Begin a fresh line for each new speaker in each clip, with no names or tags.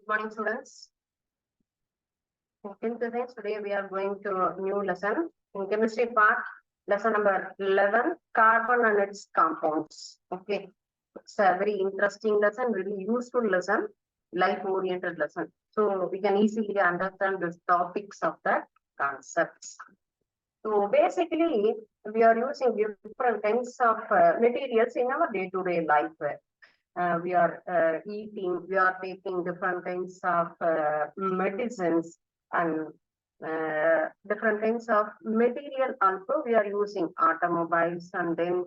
Good morning, students. In 10th science, today we are going to a new lesson. In chemistry part, lesson number 11, carbon and its compounds. Okay, it's a very interesting lesson, very useful lesson, life-oriented lesson. So we can easily understand the topics of the concepts. So basically, we are using different kinds of materials in our day-to-day life. We are eating, we are taking different kinds of medicines and different kinds of material also we are using automobiles and then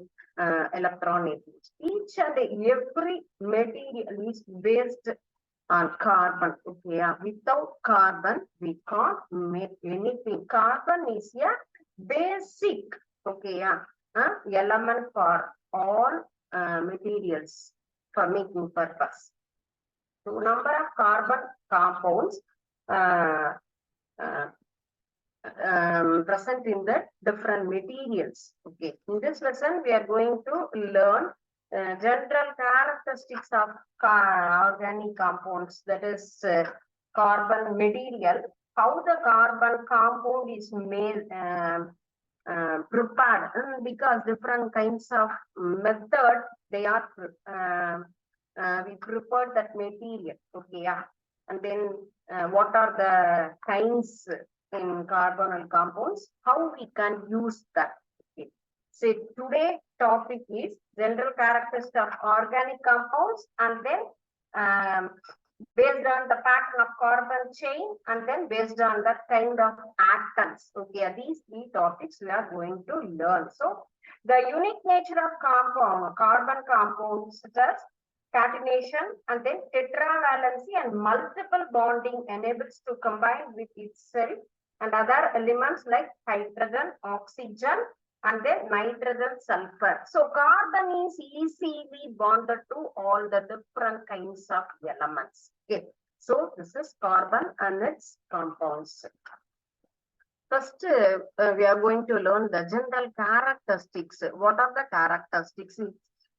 electronics. Each and every material is based on carbon. Okay, yeah. Without carbon, we can't make anything. Carbon is a basic, okay, yeah, element for all materials for making purpose. So number of carbon compounds present in the different materials. Okay, in this lesson we are going to learn general characteristics of organic compounds, that is carbon material, how the carbon compound is made, prepared, because different kinds of method they are we prepared that material. Okay, yeah. And then what are the kinds in carbon compounds, how we can use that. Okay. So today topic is general characteristics of organic compounds, and then based on the pattern of carbon chain, and then based on the kind of atoms. Okay, these three topics we are going to learn. So the unique nature of carbon compounds such as catenation and then tetravalency and multiple bonding enables to combine with itself and other elements like hydrogen, oxygen, and then nitrogen, sulfur. So carbon is easily bonded to all the different kinds of elements. Okay. So this is carbon and its compounds. First, we are going to learn the general characteristics. What are the characteristics?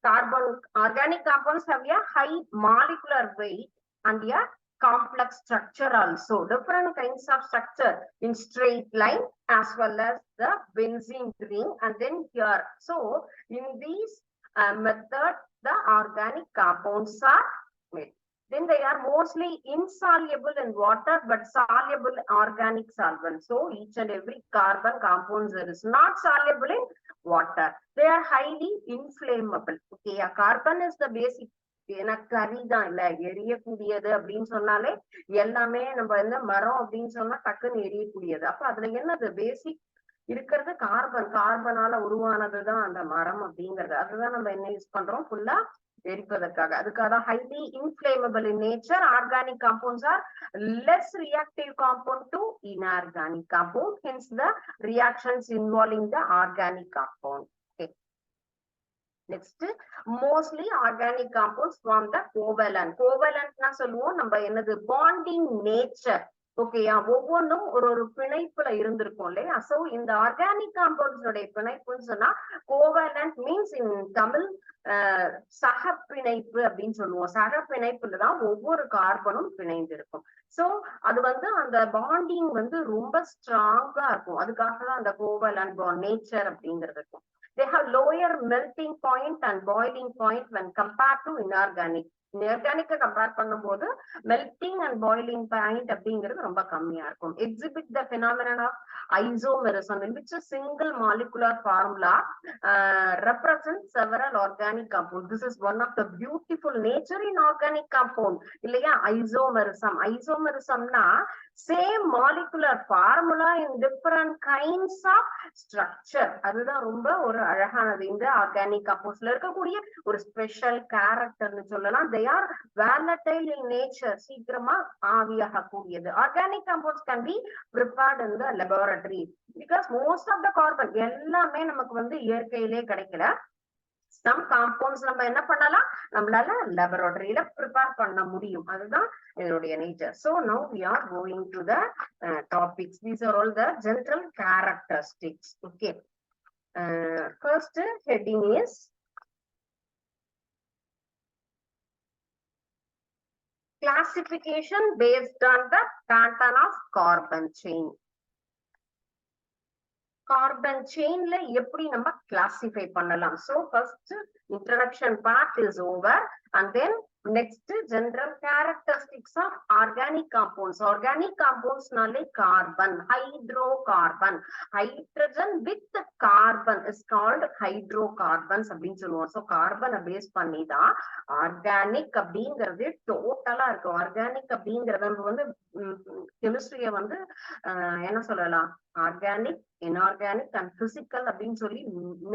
Organic compounds have a high molecular weight and a complex structure also. Different kinds of structure in straight line as well as the benzene ring, and then here. So in these method, the organic compounds are made. Then they are mostly insoluble in water but soluble in organic solvents. So each and every carbon compound is not soluble in water. They are highly inflammable. Okay, carbon is the basic. எனக்கு கரிதான் இல்ல எரியக்கூடியது அப்படின்னு சொன்னாலே எல்லாமே நம்ம வந்து மரம் அப்படின்னு சொன்னா டக்குன்னு எரியக்கூடியது. அப்ப அதுல என்னது பேசிக் இருக்கிறது கார்பனால உருவானதுதான் அந்த மரம் அப்படிங்கிறது. அதுதான் நம்ம என்ன யூஸ் பண்றோம் ஃபுல்லா எரிப்பதற்காக. அதுக்காக highly inflammable in nature. Organic compounds are less reactive compound to inorganic compound, hence the reactions involving the organic compound. Okay. Next, mostly organic compounds form the covalent. Covalent na சொல்லுவோம் நம்ம என்னது bonding nature. ஓகேயா, ஒவ்வொன்றும் ஒரு பிணைப்புல இருந்திருக்கும் இல்லையா. So இந்த organic compounds உடைய பிணைப்புன்னு சொன்னா கோவலண்ட் மீன்ஸ் இன் தமிழ் சகப்பிணைப்பு அப்படின்னு சொல்லுவோம். சகப்பிணைப்புலதான் ஒவ்வொரு கார்பனும் பிணைந்து இருக்கும். சோ அது வந்து அந்த பாண்டிங் வந்து ரொம்ப ஸ்ட்ராங்கா இருக்கும். அதுக்காக தான் அந்த கோவலண்ட் பாண்ட் நேச்சர் அப்படிங்கிறது இருக்கும். They have lower melting point and boiling point when compared to inorganic. Inorganic compare பண்ணும்போது மெல்டிங் அண்ட் பாயிலிங் பாயிண்ட் அப்படிங்கிறது ரொம்ப கம்மியா இருக்கும். Exhibit the phenomenon of isomerism in which a single molecular formula represents several organic compounds. This is one of the beautiful nature in organic compound. இல்லையா, isomerism. Isomerismனா same molecular formula in different kinds of structure. அதுதான் ரொம்ப ஒரு அழகானது இந்த organic கம்போஸ்ட்ல இருக்கக்கூடிய ஒரு special கேரக்டர்னு சொல்லலாம். they are volatile in nature. சீக்கிரமா ஆவியாக கூடியது. Organic compounds can be prepared in the laboratory because most of the carbon எல்லாமே நமக்கு வந்து இயற்கையிலே கிடைக்கல. some compounds நம்ம என்ன பண்ணலாம், நம்மளால laboratoryல prepare பண்ண முடியும். அதுதான் இதனுடைய nature. So now we are going to the topics. These are all the general characteristics. Okay. First heading is classification based on the pattern of carbon chain. Carbon chain la eppadi nama classify pannalam. So first introduction part is over, and then next general characteristics of organic compounds. Organic compounds nale carbon, hydrocarbon, hydrogen with carbon is called hydrocarbons appdin solluvom. So carbon base panni da organic அப்படிங்கிறது டோட்டலா இருக்கு. Organic அப்படிங்கறது நம்ம வந்து கெமிஸ்ட்ரிய வந்து என்ன சொல்லலாம், organic, inorganic and physical அப்படின்னு சொல்லி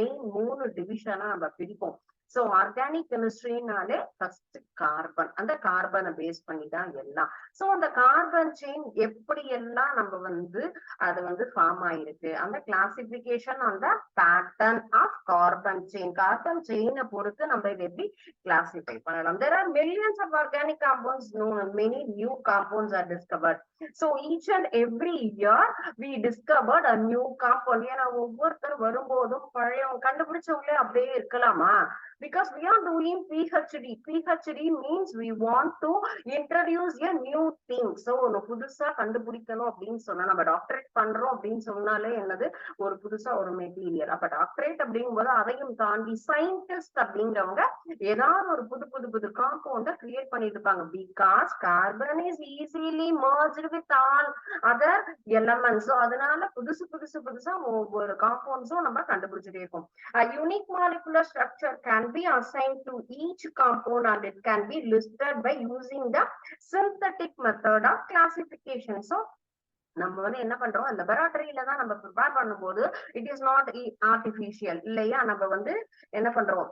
மெயின் 3 டிவிஷனா நம்ம பிரிப்போம். சோ ஆர்கானிக் கெமிஸ்ட்ரினாலே ஃபர்ஸ்ட் கார்பன், அந்த கார்பனை பேஸ் பண்ணி தான் எல்லாம். சோ அந்த கார்பன் செயின் எப்படி எல்லாம் நம்ம வந்து அது வந்து ஃபார்ம் ஆயிருக்கு, அந்த கிளாசிபிகேஷன் அந்த pattern of carbon chain. Carbon செயினை பொறுத்து நம்ம இதை எப்படி கிளாசிஃபை பண்ணலாம். There are millions of organic compounds known, many new compounds are discovered. So each and every year we discovered a new compound. ஏன்னா ஒவ்வொருத்தர் வரும்போதும் பழைய கண்டுபிடிச்சவங்களே அப்படியே இருக்கலாமா? Because we are doing PhD. PhD means we want to introduce a new thing. So ஒரு புதுசா கண்டுபிடிக்கணும் அப்படின்னு சொன்னா, நம்ம டாக்டரேட் பண்றோம் அப்படின்னு சொன்னாலே என்னது, ஒரு புதுசா ஒரு மெட்டீரியல். அப்ப டாக்டரேட் அப்படிங்கும் போது அதையும் தாண்டி சயின்டிஸ்ட் அப்படிங்கிறவங்க ஏதாவது ஒரு புது புது புது காம்பவுண்ட கிரியேட் பண்ணிட்டு இருப்பாங்க. Because carbon is easily merged with all other elements. அதனால புதுசு புதுசு புதுசா ஒவ்வொரு காம்பவுண்ட்ஸும் நம்ம கண்டுபிடிச்சிட்டே இருக்கோம். Unique molecular structure can be assigned to each compound and it can be listed by using the synthetic method of classification. So நம்ம வந்து என்ன பண்றோம், லெபராட்டரியில தான் நம்ம ப்ரிப்பேர் பண்ணும்போது இட் இஸ் நாட் ஆர்டிபிஷியல் இல்லையா. நம்ம வந்து என்ன பண்றோம்,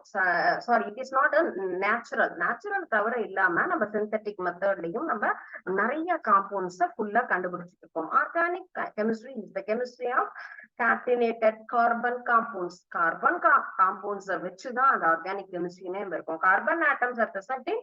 sorry it is not natural தவிர இல்லாம நம்ம சிந்தட்டிக் மெத்தட்லயும் நம்ம நிறைய காம்பவுண்ட்ஸை ஃபுல்லா கண்டுபிடிச்சிட்டு இருக்கோம். Organic chemistry is the chemistry of catenated carbon compounds. Carbon compounds வச்சுதான் அந்த ஆர்கானிக் கெமிஸ்ட்ரினே இருக்கும். Carbon atoms are present in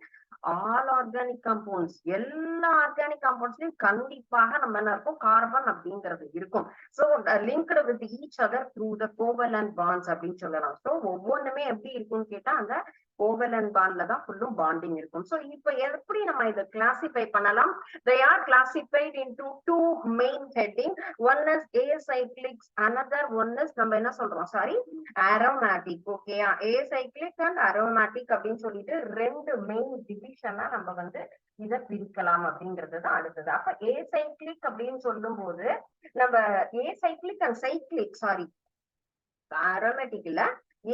all organic compounds. எல்லா ஆர்கானிக் காம்பவுண்ட்ஸ்லயும் கண்டிப்பாக நம்ம என்ன இருக்கும், கார்பன் அப்படிங்கிறது இருக்கும். So linked with each other through the covalent bonds அப்படின்னு சொல்லலாம். சோ ஒவ்வொன்றுமே எப்படி இருக்கும்னு கேட்டா அந்த கோவலன்ட் பாண்ட்ல தான் ஃபுல்லும் பாண்டிங் இருக்கும். சோ இப்ப எப்படி நம்ம இதை கிளாசிஃபை பண்ணலாம்? They are classified into 2 main heading. One is acyclic, another one is நம்ம என்ன சொல்றோம், சாரி aromatic. ஓகேயா, acyclic and aromatic அப்படின்னு சொல்லிட்டு 2 மெயின் டிவிஷனா நம்ம வந்து இதை பிரிக்கலாம் அப்படிங்கிறது தான் அடுத்தது. அப்ப acyclic அப்படின்னு சொல்லும் போது நம்ம acyclic and cyclic, sorry aromatic இல்ல,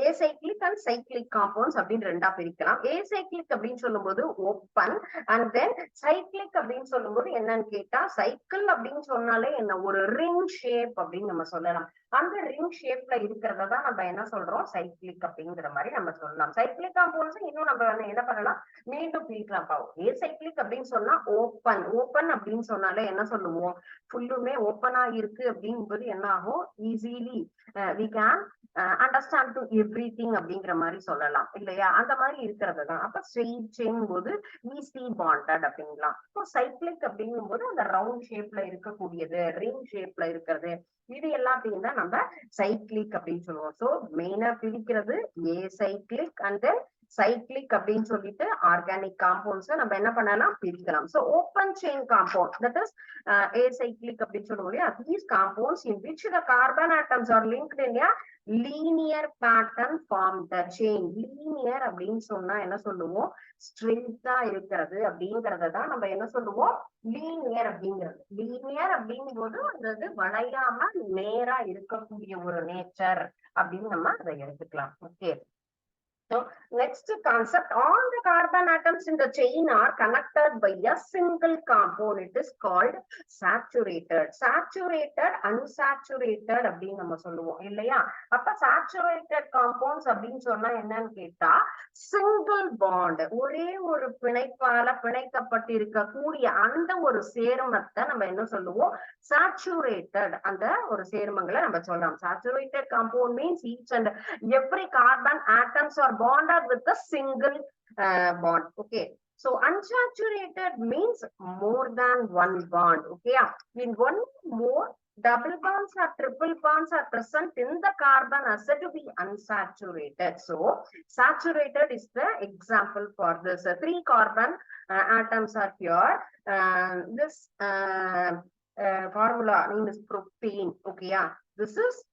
acyclic and cyclic compounds அப்படின்னு 2ஆ பிரிக்கலாம். acyclic அப்படின்னு சொல்லும்போது ஓப்பன், அண்ட் தென் cyclic அப்படின்னு சொல்லும்போது என்னன்னு கேட்டா, சைக்கிள் அப்படின்னு சொன்னாலே என்ன, ஒரு ரிங் ஷேப் அப்படின்னு நம்ம சொல்லலாம். அந்த ரிங் ஷேப்ல இருக்கிறத தான் நம்ம என்ன சொல்றோம், சைக்கிளிக் அப்படிங்கிற மாதிரி நம்ம சொல்லலாம். சைக்கிளிக் காம்பவுண்ட்ஸ் இன்னும் நம்ம என்ன பண்ணலாம், மீண்டும் பிரிக்கலாம். ஏசைக்கிளிக் அப்படின்னு சொன்னா ஓப்பன் அப்படின்னு சொன்னாலே என்ன சொல்லுவோம், ஃபுல்லுமே ஓப்பனா இருக்கு அப்படிங்கும்போது என்ன ஆகும், easily we can understand to everything அப்படிங்கிற மாதிரி சொல்லலாம் இல்லையா. அந்த மாதிரி இருக்கிறது தான். அப்ப ஸ்ட்ரெயிட் செயின் போது ஈஸி பாண்டட் அப்படிங்கலாம். இப்போ சைக்கிளிக் அப்படிங்கும் போது அந்த ரவுண்ட் ஷேப்ல இருக்கக்கூடியது, ரிங் ஷேப்ல இருக்கிறது, இது எல்லாத்தையும் தான் நம்ம சைக்கிளிக் அப்படின்னு சொல்லுவோம். சோ மெயினா பிரிக்கிறது ஏசைக்கிளிக் அண்ட் தென் cyclic அப்படின்னு சொல்லிட்டு ஆர்கானிக் காம்பவுண்ட்ஸ் நம்ம என்ன பண்ணலாம், பிரிக்கலாம். So open chain compound, that is acyclic அப்படின்னு சொல்லுவோம். these compounds in which the carbon atoms are linked in a linear pattern form the chain. linear அப்படின்னு சொன்னா என்ன சொல்லுவோம், ஸ்ட்ரெயிட்டா இருக்கிறது அப்படிங்கறத தான் நம்ம என்ன சொல்லுவோம், லீனியர் அப்படிங்கிறது. லீனியர் அப்படிங்கும் போது அது வளையாம நேரா இருக்கக்கூடிய ஒரு நேச்சர் அப்படின்னு நம்ம அதை எடுத்துக்கலாம். Okay. So next concept, all the carbon atoms in the chain are connected by a single compound. It is called saturated. Saturated, unsaturated அப்படின்னு நம்ம சொல்லுவோம் இல்லையா. அப்ப saturated compounds அப்படின்னு சொன்னா என்னன்னு கேட்டா, சிங்கிள் பாண்ட், ஒரே ஒரு பிணைப்பால பிணைக்கப்பட்டிருக்க கூடிய அந்த ஒரு சேர்மத்தை நம்ம என்ன சொல்லுவோம், saturated. அந்த ஒரு சேர்மங்களை நம்ம சொல்லலாம். Saturated compound means each and every carbon atoms are bonded with a single bond. Okay. So unsaturated means more than one bond. Okay. In one more double bonds or triple bonds are present in the carbon are said to be unsaturated. So saturated is the example for this. Three carbon atoms are here. This formula name is propane. Okay, yeah, this is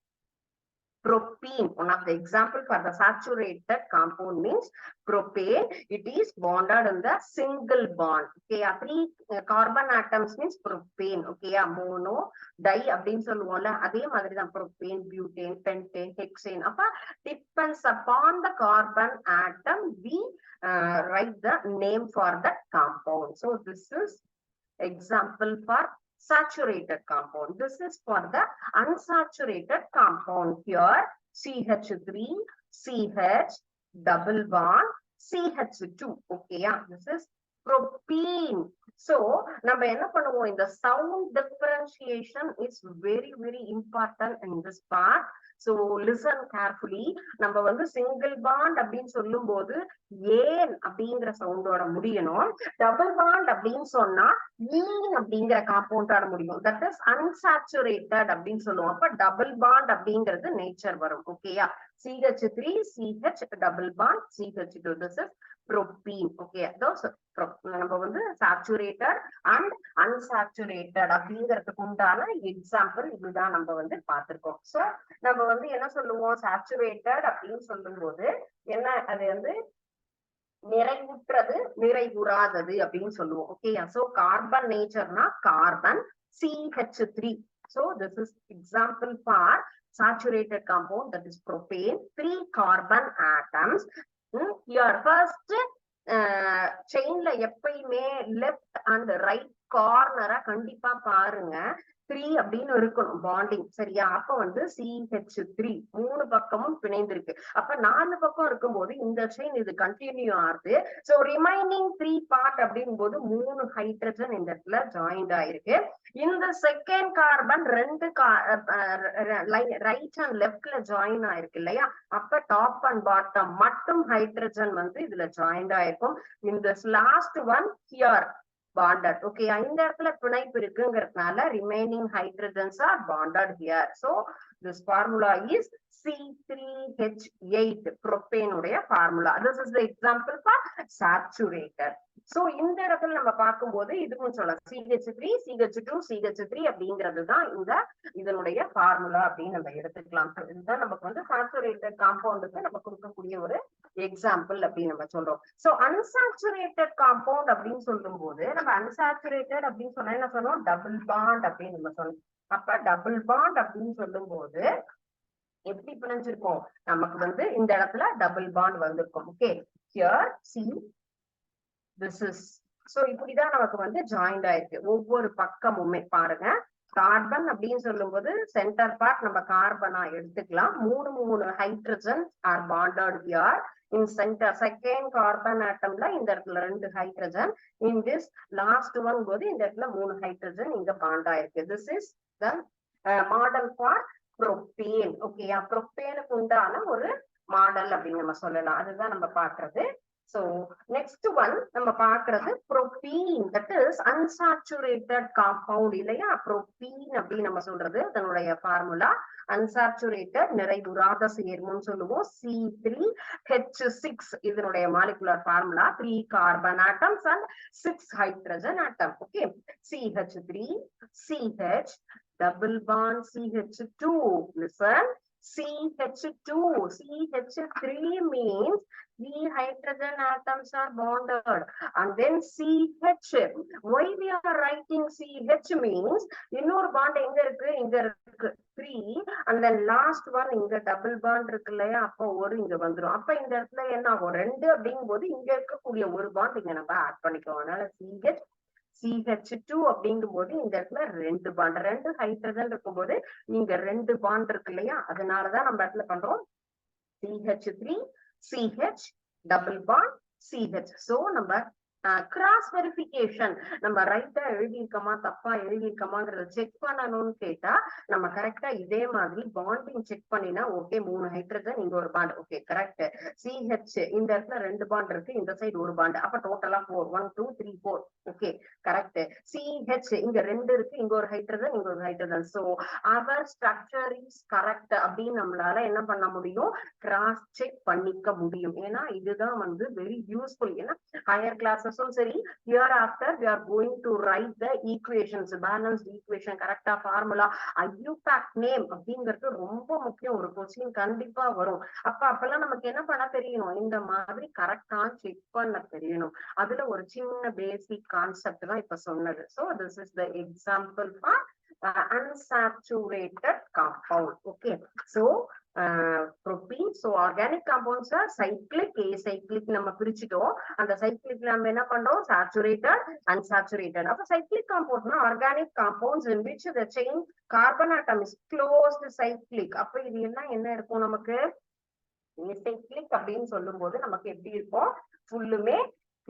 propene. One of the example for the saturated compound means propane. It is bonded in the single bond. Okay, three carbon atoms means propane. Okay, mono di அப்படின்னு சொல்லுவோம்ல, அதே மாதிரி தான் propane, butane, pentane, hexane. அப்ப depends upon the carbon atom we write the name for that compound. So this is example for saturated compound. This is for the unsaturated compound. Here CH3, CH, double bond, CH2. Okay, yeah, this is propene. So நம்ம என்ன பண்ணுவோம், இந்த sound differentiation is very very important in this part. So listen carefully. நம்ம வந்து single bond அப்படின்னு சொல்லும் போது ஏன் அப்படிங்கிற சவுண்டோட முடியணும். டபுள் பாண்ட் அப்படின்னு சொன்னா ஈன் அப்படிங்கிற காம்பவுண்டோட முடியும். தட் இஸ் அன்சாச்சுரேட்டட் அப்படின்னு சொல்லுவோம். அப்ப டபுள் பாண்ட் அப்படிங்கிறது நேச்சர் வரும். ஓகேயா, CH3, CH double bond, CH2. This is propene. Okay, those நம்ம வந்து saturated and unsaturated அப்படிங்கிறதுக்கு உண்டான எக்ஸாம்பிள் இதுதான் நம்ம வந்து பார்த்திருக்கோம். சோ நம்ம வந்து என்ன சொல்லுவோம், saturated அப்படின்னு சொல்லும் போது என்ன, அது வந்து நிறைவுற்றது, நிறைவுறாதது அப்படின்னு சொல்லுவோம். ஓகே, சோ கார்பன் நேச்சர்னா carbon, CH3. So this is example for saturated compound, that is propane. Three carbon atoms. Here first chainல எப்பயுமே லெஃப்ட் அண்ட் ரைட் கார்னரா கண்டிப்பா பாருங்க 3 அப்படின்னு இருக்கணும் பாண்டிங். சரியா, அப்ப வந்து CH3 மூணு பக்கமும் பிணைந்திருக்கு. அப்ப 4 பக்கம் இருக்கும்போது இந்த செயின் இது கண்டினியூ ஆகுது. சோ ரிமைனிங் 3 பார்ட் அப்படிங்கும் போது 3 ஹைட்ரஜன் இந்த இடத்துல ஜாயிண்ட் ஆயிருக்கு. இந்த செகண்ட் கார்பன் 2 ரைட் அண்ட் லெஃப்ட்ல ஜாயின் ஆயிருக்கு இல்லையா, அப்ப டாப் அண்ட் பாட்டம் மட்டும் ஹைட்ரஜன் வந்து இதுல ஜாயிண்ட் ஆயிருக்கும். இந்த last one here bonded. Okay, இந்த இடத்துல பிணைப்பு இருக்குங்கிறதுனால remaining hydrogens are bonded here. So this formula is C3H8, propane உடைய formula. This is the example for saturated. So இந்த இடத்துல நம்ம பார்க்கும்போது இதுவும் சொல்லலாம், CH3, CH2, CH3 அப்படிங்கிறது தான் இந்த இதனுடைய ஃபார்முலா அப்படின்னு நம்ம எடுத்துக்கலாம். இதுதான் நமக்கு வந்து saturated காம்பவுண்டுக்கு நம்ம கொடுக்கக்கூடிய ஒரு எக்ஸாம்பிள் அப்படின்னு நம்ம சொல்றோம். சோ அன்சாச்சுரேட்டட் காம்பவுண்ட் அப்படின்னு சொல்லும் போது நம்ம அன்சாச்சுரேட்டட் அப்படின்னு சொன்னா என்ன சொல்றோம், டபுள் பாண்ட் அப்படின்னு நம்ம சொல்லணும். அப்ப டபுள் பாண்ட் அப்படின்னு சொல்லும் போது எப்படி பிணைஞ்சிருக்கோம், நமக்கு வந்து இந்த இடத்துல டபுள் பாண்ட் வந்திருக்கும். Okay, here see this is. So இப்படிதான் நமக்கு வந்து ஜாயிண்ட் ஆயிருக்கு ஒவ்வொரு பக்கமுமே. பாருங்க, கார்பன் அப்படின்னு சொல்லும் போது சென்டர் பார்ட் நம்ம கார்பனா எடுத்துக்கலாம். 3 hydrogen are bonded here in center. Second carbon atomல இந்த இடத்துல 2 hydrogen. in this last one போது இந்த இடத்துல 3 ஹைட்ரஜன் இங்க பாண்ட் ஆயிருக்கு. this is the model for propane. Okay, ப்ரோப்பேனுக்கு உண்டான ஒரு மாடல் அப்படின்னு நம்ம சொல்லலாம். அதுதான் நம்ம பாக்குறது. So next one நம்ம பாக்குறது propene, that is unsaturated compound இல்லையா. propene அப்படின்னு நம்ம சொல்றது அதனுடைய ஃபார்முலா unsaturated நிறைவுறாத சேர்மம்னு சொல்லுவோம். C3H6 இதனுடைய molecular formula. 3 carbon atoms and 6 hydrogen atom. Okay, CH3, CH, double bond CH2. Listen, CH2, CH3 means 3 hydrogen atoms are bonded, and then CH. Why we are writing CH means இன்னொரு bond எங்க இருக்கு, இங்க இருக்கு 3, and then last one இங்க double bond இருக்கு இல்லையா, அப்போ ஒரு இங்க வந்துரும். அப்ப இந்த இடத்துல என்ன ஆகும், 2 அப்படிங்கும் போது இங்க இருக்கக்கூடிய ஒரு bond இங்க நம்ம ஆட் பண்ணிக்கோம். அதனால CH, CH2 அப்படிங்கும் போது இந்த இடத்துல 2 பாண்ட், 2 ஹைட்ரஜன் இருக்கும் போது இங்க 2 பாண்ட் இருக்கு இல்லையா, அதனாலதான் நம்ம இடத்துல பண்றோம் CH3, CH, double bond, CH. So நம்ம கிராஸ் வெரிஃபிகேஷன், நம்ம ரைட்டா எழுதியிருக்கோமா தப்பா எழுதியிருக்கோமாங்கிறத செக் பண்ணணும்னு கேட்டா நம்ம கரெக்டா இதே மாதிரி பாண்டிங் செக் பண்ணினா ஓகே 3 ஹைட்ரஜன் இங்க ஒரு பாண்ட் ஓகே கரெக்ட். CH இந்த இடத்துல 2 பாண்ட் இருக்கு, இந்த சைடு ஒரு பாண்ட், அப்ப டோட்டலா 4 1 2 3 4 ஓகே கரெக்ட். CH இங்க 2 இருக்கு, இங்க ஒரு ஹைட்ரஜன் இங்க ஒரு hydrogen, so our structure is correct அப்படின்னு நம்மளால என்ன பண்ண முடியும், கிராஸ் செக் பண்ணிக்க முடியும். ஏன்னா இதுதான் வந்து வெரி யூஸ்ஃபுல். ஏன்னா ஹையர் கிளாஸஸும் சரி here after we are going to write the equations, balanced equation கரெக்டா ஃபார்முலா IUPAC நேம் அப்படிங்கிறது ரொம்ப முக்கியம். ஒரு கொஸ்டின் கண்டிப்பா வரும். அப்பெல்லாம் நமக்கு என்ன பண்ண தெரியணும், இந்த மாதிரி கரெக்டா செக் பண்ண தெரியணும். அதுல ஒரு சின்ன பேசிக் கான்செப்ட் தான் இப்ப சொன்னது. So this is the example for unsaturated compound. Okay, so propene. So organic compounds are cyclic, acyclic நம்ம பிரிச்சிட்டோம். அந்த cyclic நம்ம என்ன பண்றோம், saturated, unsaturated. அப்ப cyclic compounds னா organic compounds in which the chain carbon atom is closed cyclic. அப்ப இது என்ன இருக்கும் நமக்கு, acyclic அப்படின்னு சொல்லும் போது நமக்கு எப்படி இருக்கும், ஃபுல்லுமே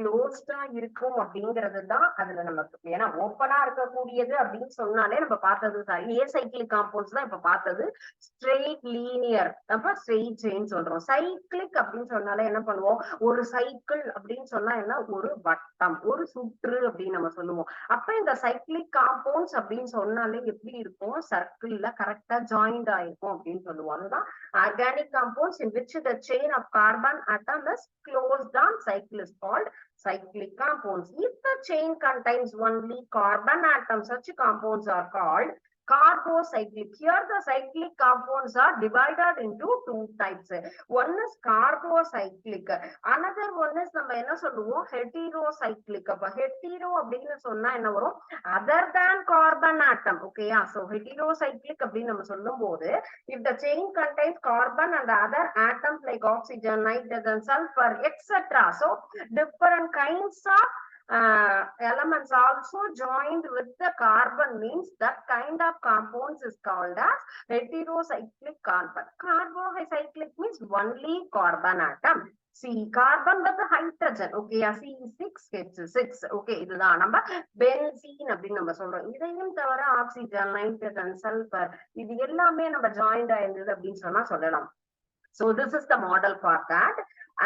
க்ளோஸ்டா இருக்கும் அப்படிங்கிறது தான் அதுல நமக்கு. ஏன்னா ஓப்பனா இருக்கக்கூடியது அப்படின்னு சொன்னாலே நம்ம பார்த்தது ஏசைக்ளிக் காம்பவுண்ட்ஸ் தான் இப்ப பார்த்தது. ஸ்ட்ரெயிட் லீனியர் அப்ப ஸ்ட்ரெயிட் செயின் சொல்றோம். சைக்கிளிக் அப்படின்னு சொன்னாலே என்ன பண்ணுவோம், ஒரு சைக்கிள் அப்படின்னு சொன்னா என்ன, ஒரு வட்டம் ஒரு சுற்று அப்படின்னு நம்ம சொல்லுவோம். அப்ப இந்த சைக்கிளிக் காம்பவுண்ட்ஸ் அப்படின்னு சொன்னாலே எப்படி இருக்கும், சர்க்கிள்ல கரெக்டா ஜாயிண்ட் ஆயிருக்கும் அப்படின்னு சொல்லுவோம். அதுதான் organic compounds in which the chain of carbon atom is closed on cycle is called cyclic compounds. If the chain contains only carbon atoms, such compounds are called carbocyclic. Here the cyclic compounds are divided into two types. One is carbocyclic, another one is நம்ம என்ன சொல்லுவோம், heterocyclic. அப்ப hetero அப்படின்னு சொன்னா என்ன வரும், other than carbon atom. Okay, so heterocyclic அப்படின்னு நம்ம சொல்லும் போது if the chain contains carbon and other atoms like oxygen, nitrogen, sulfur, etc. So different kinds of elements also joined with the carbon means that kind of compounds is called as heterocyclic carbon. Carbocyclic means only carbon atom. C carbon with hydrogen. Okay, C6H6. Okay, இதுதான் நம்ம benzene அப்படின்னு நம்ம சொல்றோம். இதையும் தவிர oxygen, nitrogen, sulphur இது எல்லாமே நம்ம ஜாயிண்ட் ஆயிருந்தது அப்படின்னு சொன்னா சொல்லலாம். So this is the model for that.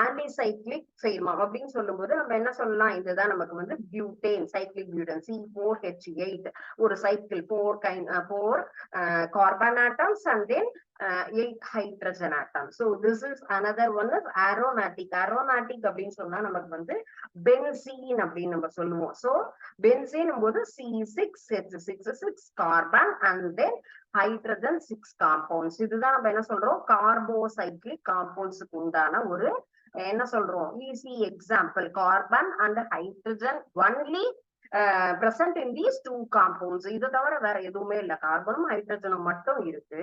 ஆன்டிசைக்ளிக் சேர்மம் அப்படின்னு சொல்லும் போது நம்ம என்ன சொல்லலாம், இதுதான் நமக்கு வந்து பியூட்டேன், சைக்ளிக் பியூட்டன், C4H8 ஒரு cycle, 4 carbon atoms and then 8 hydrogen atoms. So this is another one is aromatic. Aromatic அப்படின்னு சொன்னா நமக்கு வந்து பென்சீன் அப்படின்னு நம்ம சொல்லுவோம். So பென்சீன் போது C6H6 carbon and then hydrogen 6 compounds. இதுதான் நம்ம என்ன சொல்றோம், கார்போசைக்ளிக் காம்பவுண்ட்ஸ்க்கு உண்டான ஒரு என்ன சொல்றோம் easy example. Carbon and hydrogen only present in these two compounds. இது தவிர வேற எதுவுமே இல்ல, கார்பனும் ஹைட்ரஜனும் மட்டும் இருக்கு.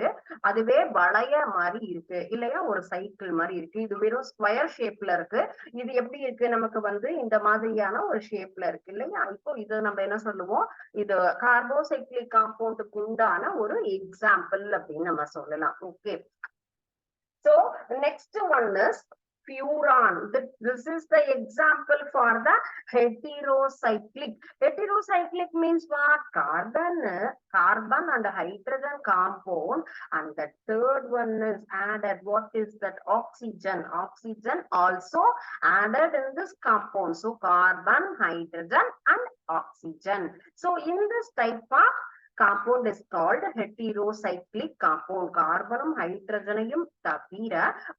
அதுவே வளைய மாதிரி இருக்கு இல்லையா, ஒரு சைக்கிள் மாதிரி இருக்கு. இது வெறும் ஸ்கொயர் ஷேப்ல இருக்கு. இது எப்படி இருக்கு, நமக்கு வந்து இந்த மாதிரியான ஒரு ஷேப்ல இருக்கு இல்லையா. இப்போ இது நம்ம என்ன சொல்லுவோம், இது கார்போசைக்ளிக் காம்பவுண்டுக்கு உண்டான ஒரு எக்ஸாம்பிள் அப்படின்னு நம்ம சொல்லலாம். Okay, so next one is furan. This is the example for the heterocyclic. Heterocyclic means what, carbon and hydrogen compound, and the third one is added. What is that, oxygen also added in this compound. So carbon, hydrogen and oxygen. So in this type of compound is called heterocyclic compound. கார்பனும் ஹைட்ரஜனையும் தவிர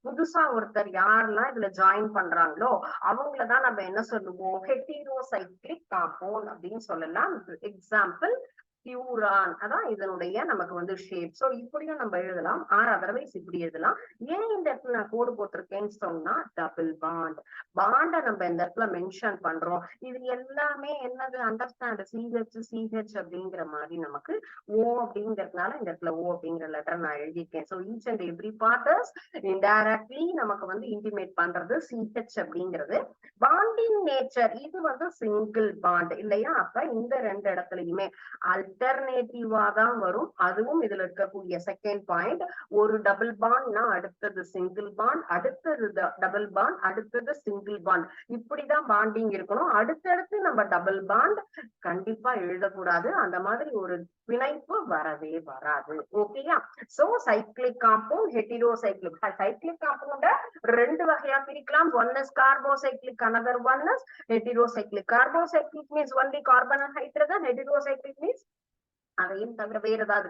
புதுசா ஒருத்தர் யாரெல்லாம் இதுல join பண்றாங்களோ அவங்களதான் நம்ம என்ன சொல்லுவோம், heterocyclic compound அப்படின்னு சொல்லலாம். எக்ஸாம்பிள் பியூரான், அதான் இதனுடைய நமக்கு வந்து ஷேப். சோ இப்படியும் நம்ம எழுதலாம், ஆர் அதர்வைஸ் இப்படி எழுதலாம். ஏன் இந்த இடத்துல நான் கோடு போட்டிருக்கேன்னு சொன்னா, டபுள் பாண்ட் பாண்ட நம்ம இந்த இடத்துல மென்ஷன் பண்றோம். இது எல்லாமே என்னது, அண்டர்ஸ்டாண்ட், CH அப்படிங்கிற மாதிரி நமக்கு ஓ அப்படிங்கிறதுனால இந்த இடத்துல ஓ அப்படிங்கிற லெட்டர் நான் எழுதியிருக்கேன். So each and every part is indirectly நமக்கு வந்து இன்டிமேட் பண்றது CH அப்படிங்கிறது. பாண்டிங் நேச்சர், இது வந்து சிங்கிள் பாண்ட் இல்லையா. அப்ப இந்த ரெண்டு இடத்துலயுமே அல்டர்னேட்டிவா தான் வரும். அதுவும் இதுல இருக்கக்கூடிய செகண்ட் பாயிண்ட். ஒரு டபுள் பாண்ட்னா அடுத்தது சிங்கிள் பாண்ட், அடுத்தது டபுள் பாண்ட், அடுத்தது சிங்கிள் பாண்ட். இப்படிதான் பாண்டிங் இருக்கணும். அடுத்தடுத்து நம்ம டபுள் பாண்ட் கண்டிப்பா எழுதக்கூடாது. அந்த மாதிரி ஒரு பிணைப்பு வரவே வராது. ஓகேயா? So cyclic compound, heterocyclic. Cyclic compound ரெண்டு வகையா பிரிக்கலாம். One is carbocyclic, another one is heterocyclic. Carbocyclic means only carbon and hydrogen. Heterocyclic means அதையும் தவிர வேற ஏதாவது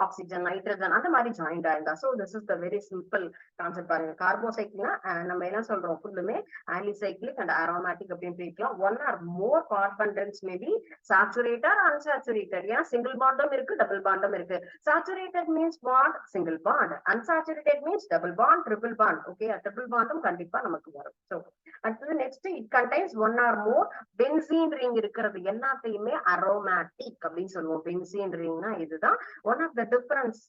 ஆக்சிஜன், நைட்ரஜன் அந்த மாதிரி ஜாயிண்ட் ஆயிருந்தா. So this is the very simple concept. பாருங்க, கார்போசைக்ளிக்னா நம்ம என்ன சொல்றோம், ஃபுல்லுமே ஆலிசைக்ளிக் அண்ட் அரோமேட்டிக் அப்படின்னு பிரிக்கலாம். One or more carbon rings maybe saturated, unsaturated. ஏன்னா சிங்கிள் பாண்டும் இருக்கு, டபுள் பாண்டும் இருக்கு. Saturated means bond, single bond. Unsaturated means double bond, triple bond. Okay, triple பாண்டும் கண்டிப்பா நமக்கு வரும். சோ அடுத்தது next, it contains one or more benzene ring. இருக்கிறது எல்லாத்தையுமே அரோமேட்டிக் அப்படின்னு சொல்லுவோம். பென்சீன் ரிங்னா இதுதான். One of the difference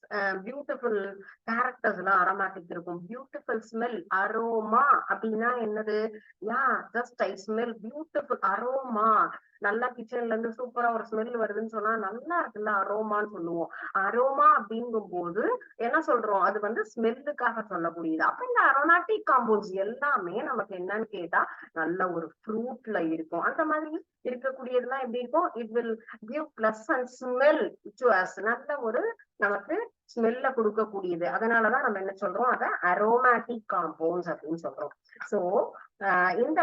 beautiful characters எல்லாம் அரோமேட்டிக் இருக்கும். பியூட்டிஃபுல் ஸ்மெல், அரோமா அப்படின்னா என்னது? Yeah, just I smell beautiful aroma. நல்லா கிச்சன்ல இருந்து சூப்பரா ஒரு ஸ்மெல் வருதுன்னு சொன்னா நல்லா இருக்குல்ல, அரோமான்னு சொல்லுவோம். அரோமா அப்படிங்கும் போது என்ன சொல்றோம், அது வந்து ஸ்மெல்லுக்காக சொல்லக்கூடியது. அப்ப இந்த அரோமேட்டிக் காம்பவுண்ட்ஸ் எல்லாமே நமக்கு என்னன்னு கேட்டா நல்ல ஒரு ஃப்ரூட்ல இருக்கும். அந்த மாதிரி இருக்கக்கூடியதுலாம் எப்படி இருக்கும்? It will give pleasant smell to us. நல்ல ஒரு நமக்கு ஸ்மெல்ல கொடுக்கக்கூடியது. அதனாலதான் நம்ம என்ன சொல்றோம், அத அரோமேட்டிக் காம்பவுண்ட்ஸ் அப்படின்னு சொல்றோம். சோ இந்த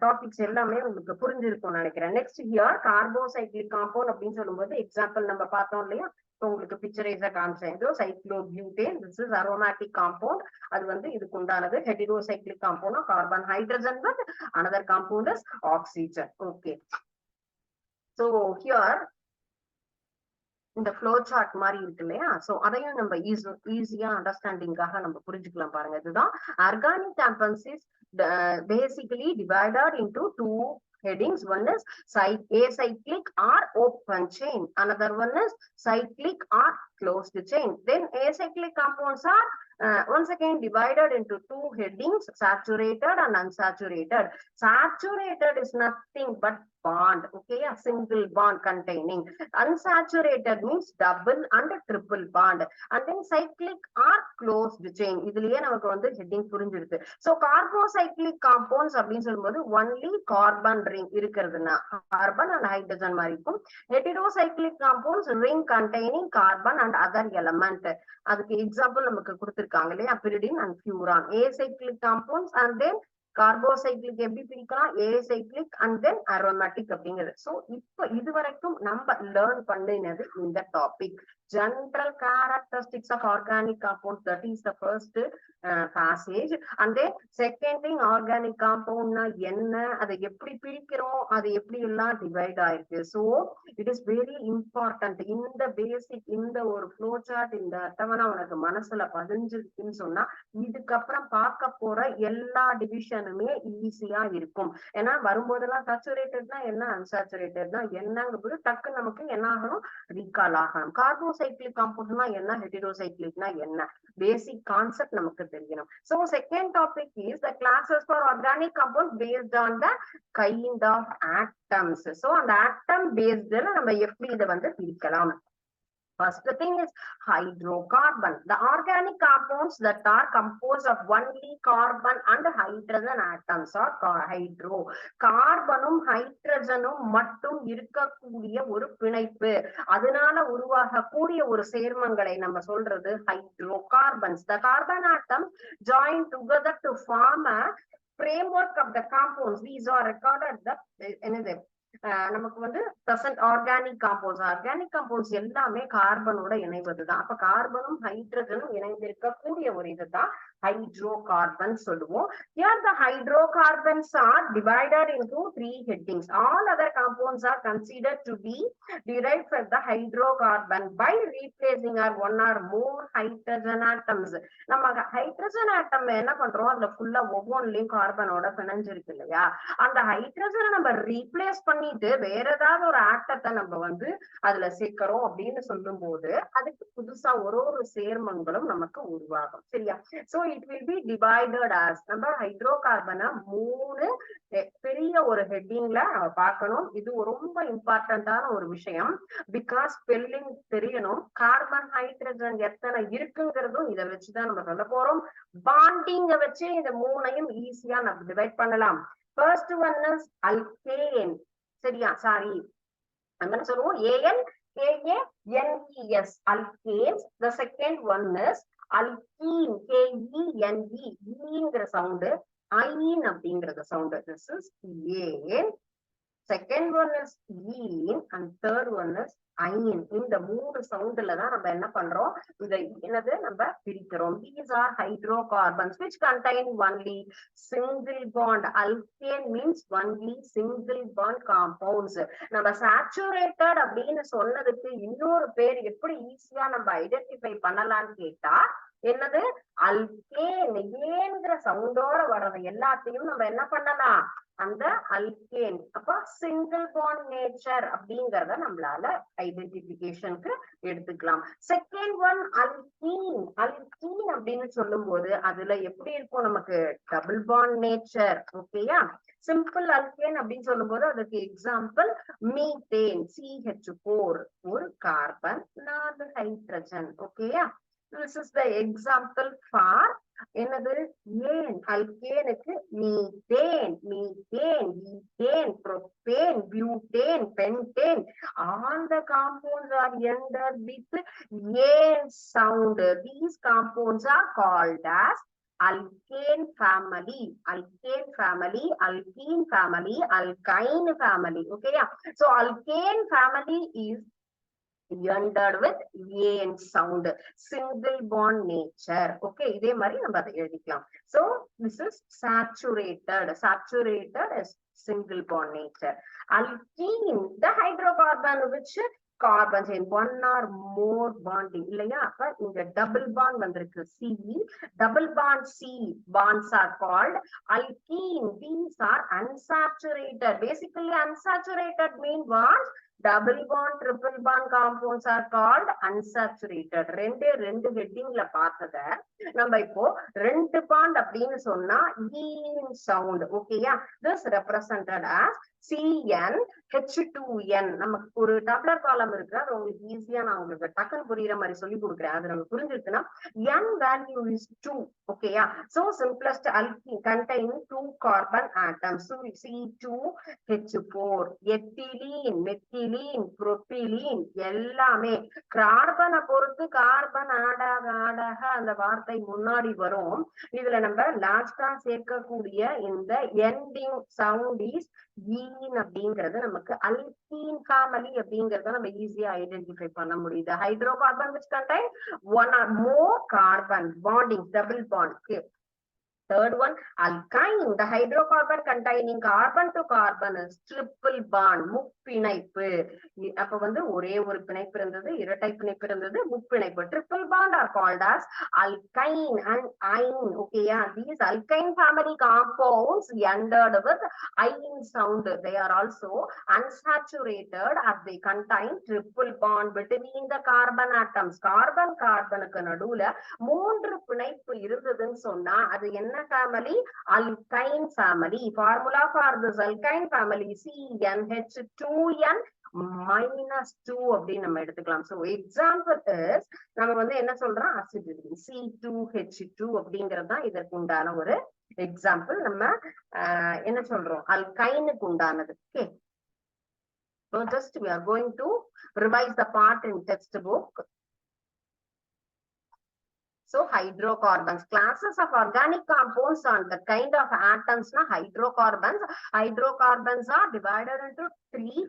டாபிக்ஸ் எல்லாமே உங்களுக்கு புரிஞ்சிருக்கும்னு நினைக்கிறேன். நெக்ஸ்ட் ஹியர் கார்போசைக்ளிக் காம்பவுண்ட் அப்படின்னு சொல்லும்போது எக்ஸாம்பிள் நம்ம பார்த்தோம் இல்லையா, உங்களுக்கு பிக்சரைஸா காமிச்சேன். Cyclobutane, this is aromatic compound. அது வந்து இதுக்கு உண்டானது. Heterocyclic compound carbon hydrogen with another compound is oxygen. Okay, so here இந்த ஃப்ளோ சார்ட் மாதிரி இருக்கு இல்லையா, சோ அதையும் நம்ம ஈஸியா அண்டர்ஸ்டாண்டிங்காக நம்ம புரிஞ்சுக்கலாம். பாருங்க, இதுதான் organic compounds is basically divided into two headings. One is acyclic or open chain, another one is cyclic or closed chain. Then acyclic compounds are once again divided into two headings, saturated and unsaturated. Saturated is nothing but bond, okay, a single bond containing. Unsaturated means double and triple bond. And then cyclic or closed chain. இதுலயே நமக்கு வந்து heading புரிஞ்சிருக்கு. So carbocyclic compounds அப்படின்னு சொல்லும்போது only carbon ring இருக்கிறதுனா carbon and hydrogen மாதிரி இருக்கும். Heterocyclic compounds ring containing carbon and other element. அதுக்கு எக்ஸாம்பிள் நமக்கு கொடுத்திருக்காங்க இல்லையா, pyridine and furan. Acyclic compounds and then carbocyclic எப்படி பிரிக்கலாம், ஏசைக்ளிக் அண்ட் தென் அரோமேட்டிக் அப்படிங்கிறது. சோ இப்ப இது வரைக்கும் நம்ம லேர்ன் பண்ணினது இந்த topic, general characteristics of organic compounds. That is the first passage. And then second thing, organic compound na enna, அதை எப்படி பிரிக்கிறோம், அது எப்படி எல்லாம் டிவைட் ஆயிருக்கு. So it is very important. இந்த பேசிக், இந்த ஒரு ஃப்ளோ சார்ட், இந்த அட்டவணை உனக்கு மனசுல பதிஞ்சிருக்குன்னு சொன்னா இதுக்கப்புறம் பார்க்க போற எல்லா டிவிஷனுமே ஈஸியா இருக்கும். ஏன்னா வரும்போதெல்லாம் சேச்சுரேட்டட்னா என்ன, அன்சாச்சுரேட்டட்னா என்னங்கிறது டக்கு நமக்கு என்ன ஆகணும், ரீகால் ஆகணும். கார்போசைக்ளிக் காம்பவுண்ட்னா என்ன, ஹெட்டிரோசைக்ளிக்னா என்ன, பேசிக் கான்செப்ட் நமக்கு தெரியணும். So second topic is the classes for organic compounds based on the kind of atoms. So அந்த atom based நம்ம எப்படி இதை வந்து பிரிக்கலாம். First thing is hydrocarbon. The organic compounds that are composed of only carbon and hydrogen atoms are hydro. கார்பனும் ஹைட்ரஜனும் மட்டும் இருக்கக்கூடிய ஒரு பிணைப்பு, அதனால உருவாகக்கூடிய ஒரு சேர்மங்களை நம்ம சொல்றது hydrocarbons. The carbon atoms join together to form a framework of the compounds. These are recorded the நமக்கு வந்து present organic compounds எல்லாமே கார்பனோட இணைவதுதான். அப்ப கார்பனும் ஹைட்ரஜனும் இணைந்திருக்கக்கூடிய ஒரு இதுதான் hydrocarbon சொல்லுவோம். Here the hydrocarbons are divided into three headings. All other compounds are considered to be derived from the hydrocarbon by replacing our one or more hydrogen atoms. நம்ம hydrogen atom என்ன பண்றோம், அதுல ஃபுல்லா ஒவ்வொன்றுலயும் கார்பனோட பிணைஞ்சிருக்கு இல்லையா, அந்த ஹைட்ரஜனை நம்ம ரீப்ளேஸ் பண்ணிட்டு வேற ஏதாவது ஒரு ஆட்டத்தை நம்ம வந்து அதுல சேர்க்கிறோம் அப்படின்னு சொல்லும் போது அதுக்கு புதுசா ஒரு சேர்மங்களும் நமக்கு உருவாகும். சரியா? So it will be divided as நம்ம ஹைட்ரோகார்பனை 3 பெரிய ஒரு ஹெட்டிங்ல நம்ம பார்க்கணும். இது ரொம்ப இம்பார்ட்டன்டான ஒரு விஷயம். பிகாஸ் ஸ்பெல்லிங் தெரியணும். கார்பன் ஹைட்ரஜன் எத்தனை இருக்குங்கிறதும் இதை வச்சுதான் நம்ம சொல்ல போறோம். பாண்டிங்க வச்சு இந்த 3ஐயும் ஈஸியா நம்ம டிவைட் பண்ணலாம். First one is alkane. சரியா? சாரி, நம்ம சொல்லுவோம் AN KANES alkanes. The second one is alkene KENE. ங்கிற சவுண்ட், ஐன் அப்படிங்கறது sound. This is AN. Second one is ene and third one is ஐன். இந்த 3 சவுண்ட்ல தான் நம்ம என்ன பண்றோம், இதை என்னது நம்ம பிரிக்கிறோம். These are hydrocarbons which contain only single bond. Alkane means only single bond compounds. நம்ம saturated அப்படின்னு சொன்னதுக்கு இன்னொரு பேர் எப்படி ஈஸியா நம்ம ஐடென்டிஃபை பண்ணலாம்னு கேட்டா என்னது, அல்கேன். ஏன்ங்கிற சவுண்டோட வர்றது எல்லாத்தையும் நம்ம என்ன பண்ணலாம், அந்த அல்கேன். அப்ப சிங்கிள் பாண்ட் நேச்சர் அப்படிங்கறத நம்மளால ஐடென்டிபிகேஷனுக்கு எடுத்துக்கலாம். Second one alkene. அல்கீன் அப்படின்னு சொல்லும் போது அதுல எப்படி இருக்கும், நமக்கு டபுள் பாண்ட் நேச்சர். ஓகேயா? சிம்பிள் அல்கேன் அப்படின்னு சொல்லும் போது அதுக்கு எக்ஸாம்பிள் மீத்தேன் CH4, ஒரு கார்பன் 4 ஹைட்ரஜன். ஓகேயா? This is the example for என்னது, ஏன் அல்கேனுக்கு methane, methane, ethane, propane, butane, pentane. All the compounds are ended with ஏன் sound. These compounds are called as alkane family, alkane family, alkene family, alkyne family. Okay, yeah. So alkane family is ended with ஏன் sound, single bond nature. Okay, இதே மாதிரி நம்ம அதை எழுதிக்கலாம். So this is saturated. Saturated is single bond nature. Alkene, the hydrocarbon which carbon chain one or more bonding இல்லையா? அப்ப இங்க double bond வந்திருக்கு C. Double bond C bonds are called alkene. These are unsaturated. Basically unsaturated mean what? Double bond, triple bond compounds are called unsaturated. ரெண்டு ஹெட்டிங்ல பார்த்தத நம்ம இப்போ 2 bond அப்படின்னு சொன்னா ஈன் sound. ஓகேயா? This represented as CnH2n. நமக்கு ஒரு டப்ளர் காலம் இருக்கு, அது உங்களுக்கு ஈஸியா நான் உங்களுக்கு டக்குன்னு புரியுற மாதிரி சொல்லி கொடுக்குறேன். அது நமக்கு புரிஞ்சிருக்குன்னா n value is 2. ஓகேயா? So simplest alkene containing 2 carbon atoms. So C2H4. Ethylene, methylene, propylene எல்லாமே கார்பனை பொறுத்து கார்பன் ஆடாக ஆடாக அந்த வார்த்தை முன்னாடி வரும். இதுல நம்ம லாஸ்டா சேர்க்கக்கூடிய இந்த எண்டிங் சவுண்ட் இஸ் ஈன் அப்படிங்கறது நமக்கு அல்கீன் ஃபேமிலி அப்படிங்கறத நம்ம ஈஸியா ஐடென்டிஃபை பண்ண முடியுது. Hydrocarbon which contain one or more carbon bonding, double bond. Okay. Third one, alkyne. The hydrocarbon containing carbon to carbon is triple bond, முப்பிணைப்பு. அப்ப வந்து ஒரே ஒரு பிணைப்பு இருந்தது, இரட்டை பிணைப்பு இருந்தது, முப்பிணைப்பு. Triple bond are called as alkyne and ine. Okay, yeah. These alkyne family compounds ended with ine sound. They are also unsaturated as they contain triple bond between the carbon atoms. Carbon கார்பனுக்கு நடுவுல 3 பிணைப்பு இருந்ததுன்னு சொன்னா அது என்ன family? Alkyne family. Formula for this alkyne family CnH2n -2 அப்படின்னு நம்ம எடுத்துக்கலாம். So example is நம்ம வந்து என்ன சொல்றோம், acidity C2H2 அப்படிங்கிறது தான் இதற்கு உண்டான ஒரு எக்ஸாம்பிள். நம்ம என்ன சொல்றோம், அல்கைனுக்கு உண்டானது. Okay, so just we are going to revise the part in textbook. So hydrocarbons, classes of organic compounds on the kind of atoms na hydrocarbons. Hydrocarbons are divided into 3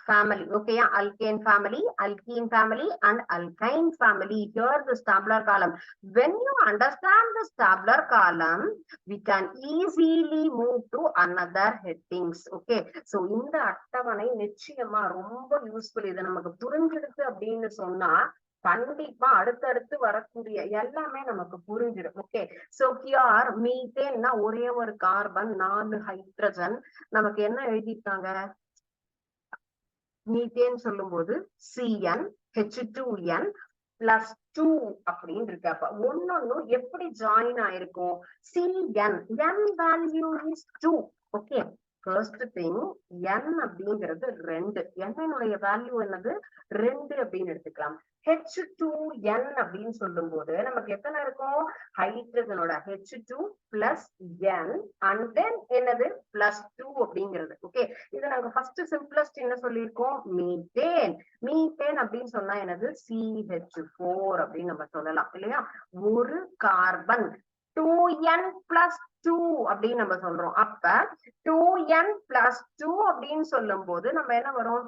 family. Okay, alkane family, alkene family and alkyne family. Here this tabular column. When you understand this tabular column, we can easily move to another headings. Okay, so இந்த அட்டவணை நிச்சயமா ரொம்ப useful. இது நமக்கு புரிஞ்சிடுது அப்படின்னு சொன்னா கண்டிப்பா அடுத்தடுத்து வரக்கூடிய எல்லாமே நமக்கு புரிஞ்சிடும். ஓகே, சோ ஹியர் மீத்தேன்னா ஒரே ஒரு கார்பன் 4 ஹைட்ரஜன். நமக்கு என்ன எழுதிட்டாங்க, மீத்தேன் சொல்லும் போது CnH2n plus 2 அப்படின்னு இருக்கு. அப்ப ஒன்னொன்னு எப்படி ஜாயின் ஆயிருக்கும்? Cn, n value is 2. Okay, first thing n அப்படிங்கிறது 2. n வேல்யூ என்னது? 2 அப்படின்னு எடுத்துக்கலாம். H2n அப்படின்னு சொல்லும் போது நமக்கு எத்தனை இருக்கும்? ஹைட்ரஜனோட H2 plus n and then என்னது? plus 2 அப்படிங்கிறது. ஓகே, இதை நாங்க ஃபர்ஸ்ட் சிம்பிளஸ்ட் என்ன சொல்லியிருக்கோம்? மீத்தேன். மீத்தேன் அப்படின்னு சொன்னா என்னது? CH4 அப்படின்னு நம்ம சொல்லலாம் இல்லையா? ஒரு கார்பன் 2n plus 2 அப்படின்னு நம்ம சொல்றோம். அப்ப 2n plus 2 அப்படின்னு சொல்லும் போது நம்ம என்ன வரும்?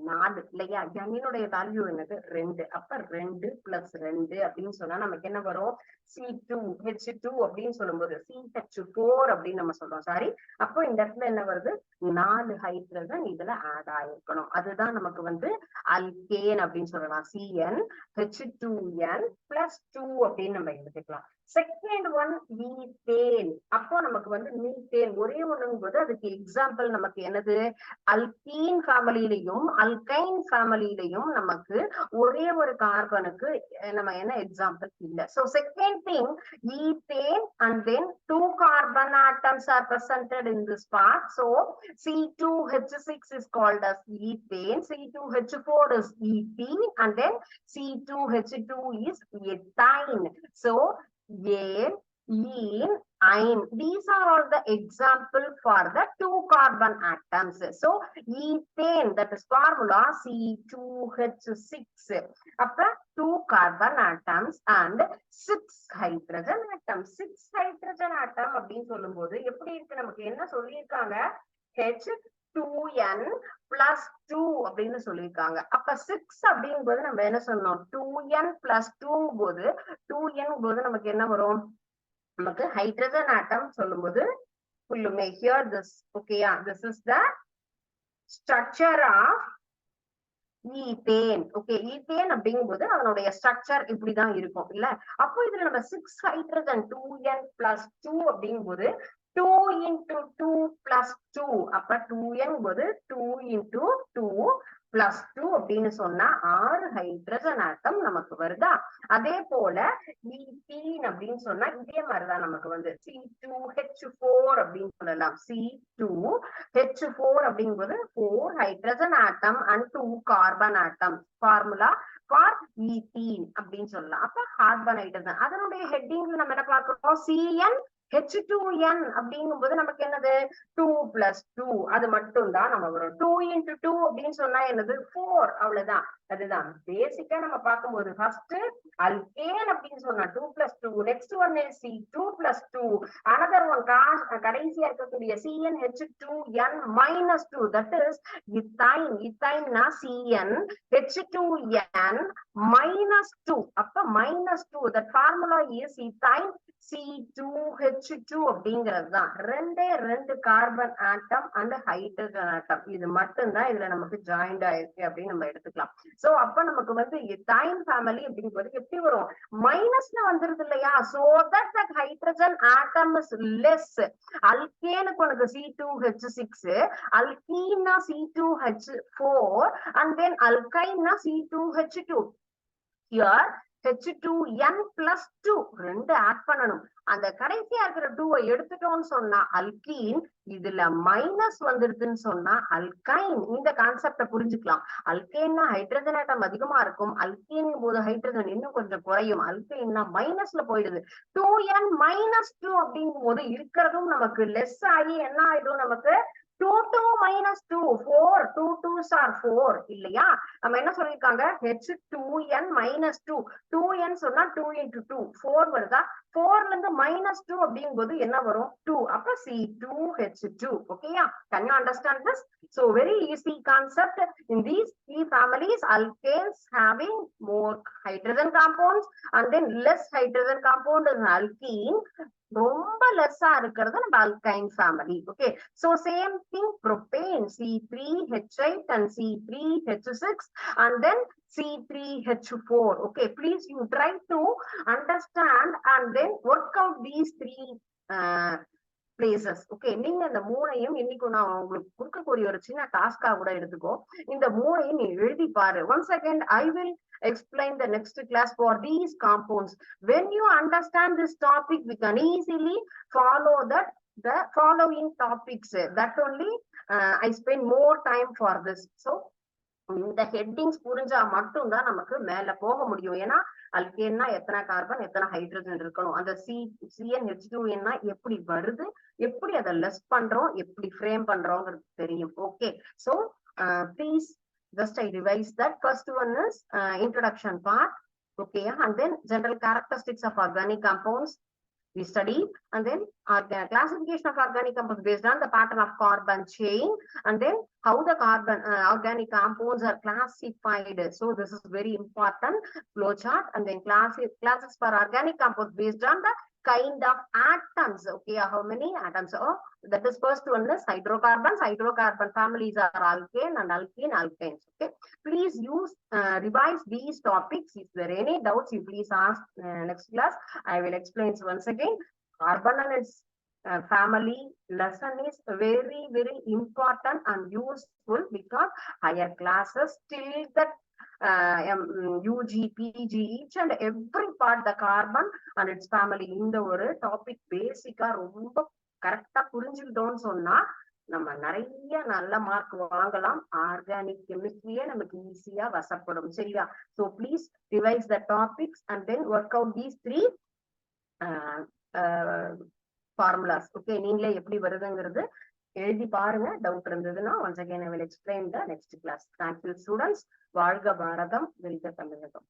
4 இல்லையா? n வேல்யூ என்னது? 2. அப்ப 2 plus 2 அப்படின்னு சொன்னா நமக்கு என்ன வரும்? C2H2 அப்படின்னு சொல்லும்போது CH4 அப்படின்னு நம்ம சொல்றோம். சாரி, அப்போ இந்த இடத்துல என்ன வருது? 4 ஹைட்ரஜன் இதுல ஆட் ஆயிருக்கணும். அதுதான் நமக்கு வந்து அல்கேன் அப்படின்னு சொல்லலாம். CnH2n plus 2 அப்படின்னு நம்ம எடுத்துக்கலாம். Second one methane. அப்போ நமக்கு வந்து மீத்தேன் ஒரே ஒண்ணுங்கும் போது அதுக்கு எக்ஸாம்பிள் நமக்கு என்னது? அல்கீன் ஃபேமிலியிலையும் அல்கைன் ஃபேமிலியிலையும் நமக்கு ஒரே ஒரு கார்பனுக்கு நம்ம என்ன எக்ஸாம்பிள் இல்ல. So second thing ethane and then 2 carbon atoms are presented in this part. So C2H6 is called as ethane, C2H4 is ethene, and then C2H2 is ethine. So ane, ine, these are all the example for the 2 carbon atoms. So ethane, that is formula C2H6. அப்ப 2 carbon atoms and 6 hydrogen atoms. 6 hydrogen atom அப்படின்னு சொல்லும் போது எப்படி இருக்கு? நமக்கு என்ன சொல்லியிருக்காங்க? H2n plus 2 அப்படின்னு சொல்லியிருக்காங்க. அப்ப 6 அப்படிங்கும் போது நம்ம என்ன சொன்னோம்? 2n plus 2 போது 2n போது நமக்கு என்ன வரும்? நமக்கு ஹைட்ரஜன் ஆட்டம் சொல்லும் போது you may hear this. Okay, yeah, this is the structure of ethane. Okay, ethane அப்படிங்கும் போது அதனுடைய ஸ்ட்ரக்சர் இப்படிதான் இருக்கும் இல்ல? அப்போ இதுல நம்ம 6 ஹைட்ரஜன் 2n plus 2 அப்படிங்கும் போது 2 into 2 plus 2. அப்ப 2n போது 2 into 2 plus 2 அப்படின்னு சொன்னா 6 ஹைட்ரஜன் ஆட்டம் நமக்கு வருதா? அதே போல ஈத்தீன் அப்படின்னு சொன்னா இதே மாதிரிதான் நமக்கு வந்து C2H4 அப்படின்னு சொல்லலாம். C2H4 அப்படிங்கும்போது 4 hydrogen atom and 2 carbon atom. Formula for ethene அப்படின்னு சொல்லலாம். அப்ப கார்பன் ஹைட்ரஜன் அதனுடைய ஹெட்டிங்ல நம்ம என்ன பார்க்கிறோம்? CnH2n அப்படிங்கும் போது நமக்கு என்னது? 2 plus 2 அது மட்டும் தான் நம்ம வரும். 2 into 2 அப்படின்னு சொன்னா என்னது? 4. அவ்வளவுதான். அதுதான் பேசிக்கா நம்ம பார்க்கும்போது ஃபர்ஸ்ட் அல்கேன் அப்படின்னு சொன்னா 2 plus 2. Next one C2 plus 2. Another one கடைசியா இருக்கக்கூடிய CnH2n minus 2, that is ethine. ethine-னா CnH2n minus 2. அப்ப minus 2, that formula is ethine C2H2 அப்படிங்கிறது தான். ரெண்டு carbon atom and hydrogen atom. இது மட்டும் தான் இதுல நமக்கு ஜாயிண்ட் ஆயிருக்கு அப்படின்னு நம்ம எடுத்துக்கலாம். சோ அப்ப நமக்கு வந்து எத்தைன் ஃபேமிலி அப்படிங்கிறது எப்படி வரும்? மைனஸ்ல வந்துருது இல்லையா? So that hydrogen atom is less. அல்கேனுக்கு உனக்கு C2H6, அல்கீன்னா C2H4 and then அல்கைன்னா C2H2. Here H2n plus 2 ரெண்டு ஆட் பண்ணணும். அந்த கடைசியா இருக்கிற 2 எடுத்துட்டோம்னு சொன்னா அல்கீன், இதுல மைனஸ் வந்துருதுன்னு சொன்னா அல்கைன். இந்த கான்செப்ட புரிஞ்சுக்கலாம். அல்கைன்னா ஹைட்ரஜன் ஆட்டம் அதிகமா இருக்கும், அல்கீன் போது ஹைட்ரஜன் இன்னும் கொஞ்சம் குறையும். அல்கைன்னா மைனஸ்ல போயிடுது. 2n minus 2 அப்படிங்கும் போது இருக்கிறதும் நமக்கு லெஸ் ஆகி என்ன ஆயிடும்? நமக்கு 2 minus 2 4. 2 2s are 4 இல்லையா? நம்ம என்ன சொல்லிருக்காங்க? H2n minus 2. 2n சொன்னா 2 into 2 4 வருதா? 4ல இருந்து minus 2 அப்படிங்கும் போது என்ன வரும்? 2. அப்ப C2H2. ஓகேயா? Can you understand this? So very easy concept. In these three families, alkanes having more hydrogen compounds and then less hydrogen compound is alkene. ரொம்ப லெஸ்ஸா இருக்கிறது நம்ம alkyne family. Okay, so same thing propane C3H8 and C3H6 and then C3H4. okay, please you try to understand and then work out these three places. Okay, நீங்க இந்த மூணையும் இன்னைக்கு நான் உங்களுக்கு கொடுக்கக்கூடிய ஒரு சின்ன டாஸ்கா கூட எடுத்துக்கோ. இந்த மூணையும் நீ எழுதி பாரு. Once again, I will explain the next class for these compounds. When you understand this topic, we can easily follow the following topics. That only I spend more time for this. So இந்த headings புரிஞ்சா மட்டும்தான் நமக்கு மேல போக முடியும். ஏன்னா அல்கேன்னா எத்தனை carbon எத்தனை ஹைட்ரஜன் இருக்கணும், அந்த CnH2n எப்படி வருது, எப்படி அதை லெஸ் பண்றோம், எப்படி ஃப்ரேம் பண்றோங்கிறது தெரியும். Okay, so please just I revise that. First one is introduction part. Okay, and then general characteristics of organic compounds we study, and then classification of organic compounds based on the pattern of carbon chain, and then how the carbon organic compounds are classified. So this is very important flow chart. And then classes for organic compounds based on the kind of atoms. Okay, how many atoms? Oh, that is first one is hydrocarbons. Hydrocarbon families are alkane and alkene, alkanes. Okay, please use revise these topics. If there are any doubts, you please ask next class. I will explain once again. Carbon and its family lesson is very, very important and useful because higher classes till that UG, PG, each and every part, the carbon and its family இந்த ஒரு topic பேசிக்கா ரொம்ப கரெக்டா புரிஞ்சுக்கிட்டோம்னு சொன்னா நம்ம நிறைய நல்ல mark வாங்கலாம். ஆர்கானிக் கெமிஸ்ட்ரியே நமக்கு ஈஸியா வசப்படும். சரியா? So please revise the topics and then work out these three formulas. Okay, நீங்களே எப்படி வருதுங்கிறது எழுதி பாருங்க. டவுட் இருந்ததுன்னா once again I will explain the next class. Thank you students. வாழ்க பாரதம், வெல்க தமிழகம்.